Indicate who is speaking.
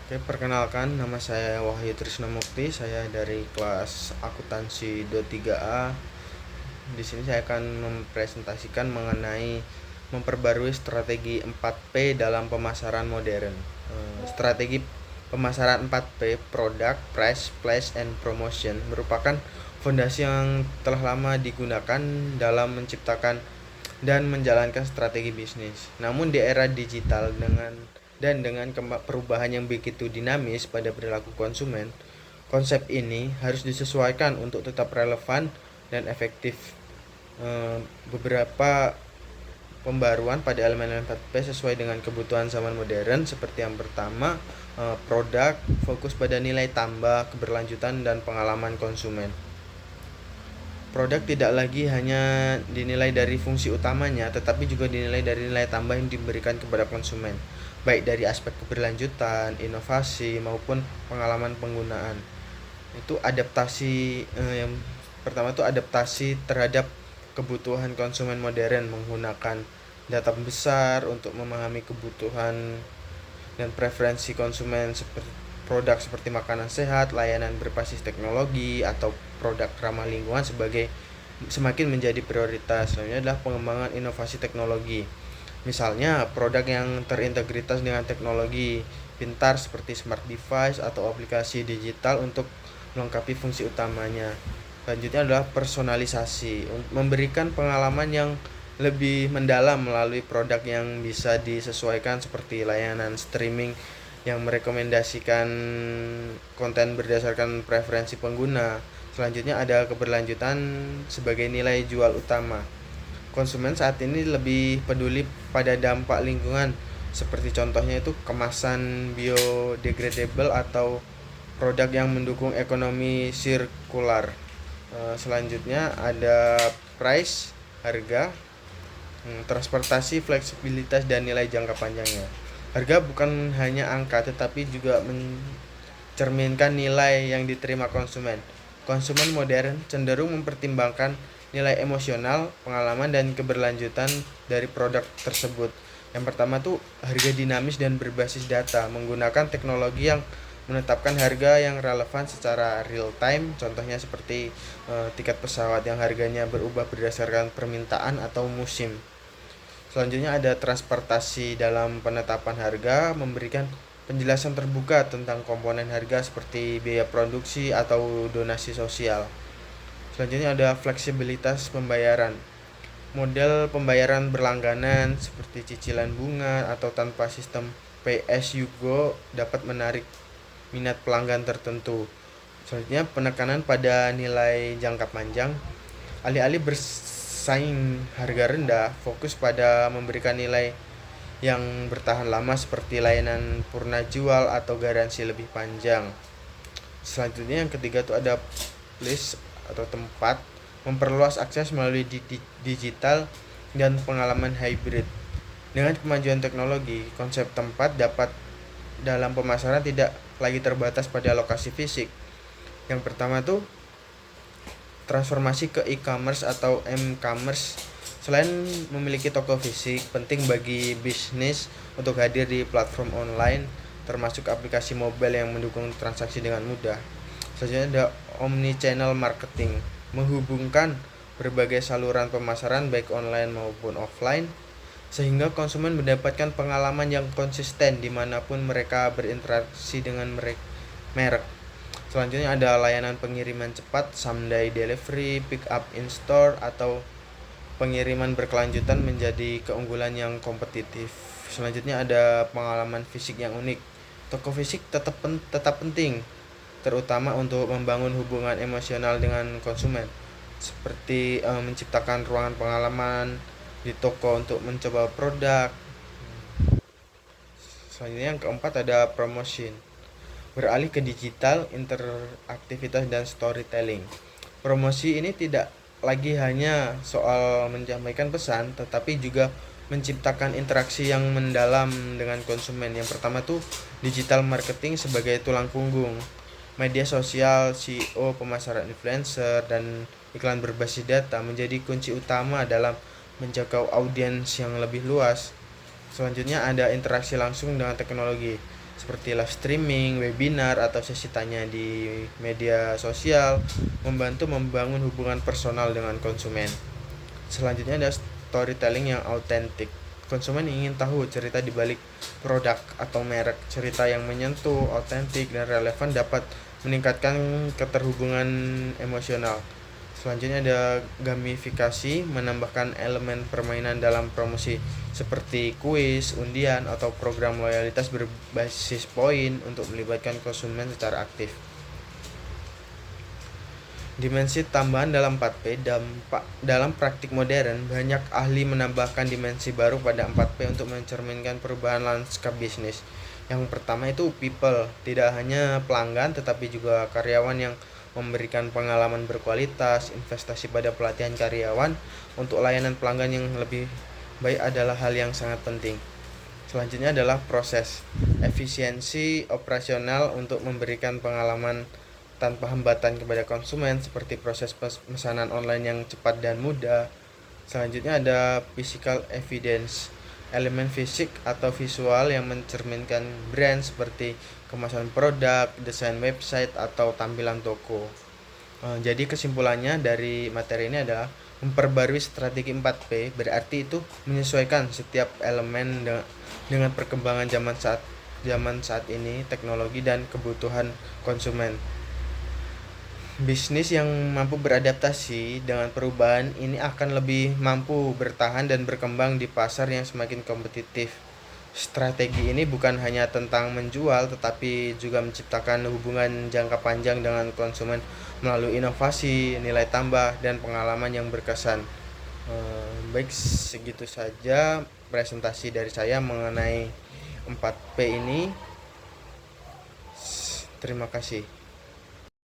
Speaker 1: Oke, perkenalkan nama saya Wahyu Trisnamukti. Saya dari kelas akuntansi 23A. Di sini saya akan mempresentasikan mengenai memperbarui strategi 4P dalam pemasaran modern. Strategi pemasaran 4P, Product, Price, Place, and Promotion, merupakan fondasi yang telah lama digunakan dalam menciptakan dan menjalankan strategi bisnis. Namun di era digital dengan perubahan yang begitu dinamis pada perilaku konsumen, konsep ini harus disesuaikan untuk tetap relevan dan efektif. Beberapa pembaruan pada elemen-elemen 4P sesuai dengan kebutuhan zaman modern seperti yang pertama, produk fokus pada nilai tambah, keberlanjutan, dan pengalaman konsumen. Produk tidak lagi hanya dinilai dari fungsi utamanya, tetapi juga dinilai dari nilai tambah yang diberikan kepada konsumen, baik dari aspek keberlanjutan, inovasi, maupun pengalaman penggunaan. Itu adaptasi yang pertama itu adaptasi terhadap kebutuhan konsumen modern menggunakan data besar untuk memahami kebutuhan dan preferensi konsumen seperti produk seperti makanan sehat, layanan berbasis teknologi, atau produk ramah lingkungan sebagai semakin menjadi prioritas. Selanjutnya adalah pengembangan inovasi teknologi. Misalnya produk yang terintegritas dengan teknologi pintar seperti smart device atau aplikasi digital untuk melengkapi fungsi utamanya. Selanjutnya adalah personalisasi, memberikan pengalaman yang lebih mendalam melalui produk yang bisa disesuaikan seperti layanan streaming yang merekomendasikan konten berdasarkan preferensi pengguna. Selanjutnya ada keberlanjutan sebagai nilai jual utama. Konsumen saat ini lebih peduli pada dampak lingkungan, seperti contohnya itu kemasan biodegradable atau produk yang mendukung ekonomi sirkular. Selanjutnya ada price, harga, transportasi, fleksibilitas, dan nilai jangka panjangnya. Harga bukan hanya angka tetapi juga mencerminkan nilai yang diterima konsumen. Konsumen modern cenderung mempertimbangkan nilai emosional, pengalaman, dan keberlanjutan dari produk tersebut. Yang pertama tuh harga dinamis dan berbasis data, menggunakan teknologi yang menetapkan harga yang relevan secara real time, contohnya seperti tiket pesawat yang harganya berubah berdasarkan permintaan atau musim. Selanjutnya ada transportasi dalam penetapan harga, memberikan penjelasan terbuka tentang komponen harga seperti biaya produksi atau donasi sosial. Selanjutnya ada fleksibilitas pembayaran. Model pembayaran berlangganan seperti cicilan bunga atau tanpa sistem pay as you go dapat menarik minat pelanggan tertentu. Selanjutnya penekanan pada nilai jangka panjang. Alih-alih bersaing harga rendah, fokus pada memberikan nilai yang bertahan lama seperti layanan purna jual atau garansi lebih panjang. Selanjutnya yang ketiga itu ada place atau tempat, memperluas akses melalui digital dan pengalaman hybrid. Dengan kemajuan teknologi, konsep tempat dapat dalam pemasaran tidak lagi terbatas pada lokasi fisik. Yang pertama tuh transformasi ke e-commerce atau m-commerce. Selain memiliki toko fisik, penting bagi bisnis untuk hadir di platform online, termasuk aplikasi mobile yang mendukung transaksi dengan mudah. Selanjutnya ada omni-channel marketing, menghubungkan berbagai saluran pemasaran baik online maupun offline, sehingga konsumen mendapatkan pengalaman yang konsisten dimanapun mereka berinteraksi dengan merek. Selanjutnya ada layanan pengiriman cepat, someday delivery, pick up in store, atau pengiriman berkelanjutan menjadi keunggulan yang kompetitif. Selanjutnya ada pengalaman fisik yang unik. Toko fisik tetap penting, terutama untuk membangun hubungan emosional dengan konsumen, seperti menciptakan ruangan pengalaman di toko untuk mencoba produk. Selanjutnya yang keempat ada promotion. Beralih ke digital, interaktivitas, dan storytelling. Promosi ini tidak lagi hanya soal menyampaikan pesan, tetapi juga menciptakan interaksi yang mendalam dengan konsumen. Yang pertama tuh digital marketing sebagai tulang punggung. Media sosial, CEO, pemasaran influencer, dan iklan berbasis data menjadi kunci utama dalam menjangkau audiens yang lebih luas. Selanjutnya ada interaksi langsung dengan teknologi. seperti live streaming, webinar, atau sesi tanya di media sosial, membantu membangun hubungan personal dengan konsumen. Selanjutnya ada storytelling yang autentik. Konsumen ingin tahu cerita di balik produk atau merek. Cerita yang menyentuh, autentik, dan relevan dapat meningkatkan keterhubungan emosional. Selanjutnya ada gamifikasi, menambahkan elemen permainan dalam promosi seperti kuis, undian, atau program loyalitas berbasis poin untuk melibatkan konsumen secara aktif. Dimensi tambahan dalam 4P. Dalam praktik modern, banyak ahli menambahkan dimensi baru pada 4P untuk mencerminkan perubahan lanskap bisnis. Yang pertama itu people, tidak hanya pelanggan tetapi juga karyawan yang memberikan pengalaman berkualitas. Investasi pada pelatihan karyawan untuk layanan pelanggan yang lebih baik adalah hal yang sangat penting. Selanjutnya adalah proses, efisiensi operasional untuk memberikan pengalaman tanpa hambatan kepada konsumen seperti proses pemesanan online yang cepat dan mudah. Selanjutnya ada physical evidence, elemen fisik atau visual yang mencerminkan brand seperti kemasan produk, desain website, atau tampilan toko. Jadi kesimpulannya dari materi ini adalah memperbarui strategi 4P berarti itu menyesuaikan setiap elemen dengan perkembangan zaman saat ini, teknologi dan kebutuhan konsumen. Bisnis yang mampu beradaptasi dengan perubahan ini akan lebih mampu bertahan dan berkembang di pasar yang semakin kompetitif. Strategi ini bukan hanya tentang menjual, tetapi juga menciptakan hubungan jangka panjang dengan konsumen melalui inovasi, nilai tambah, dan pengalaman yang berkesan. Baik, segitu saja presentasi dari saya mengenai 4P ini. Terima kasih.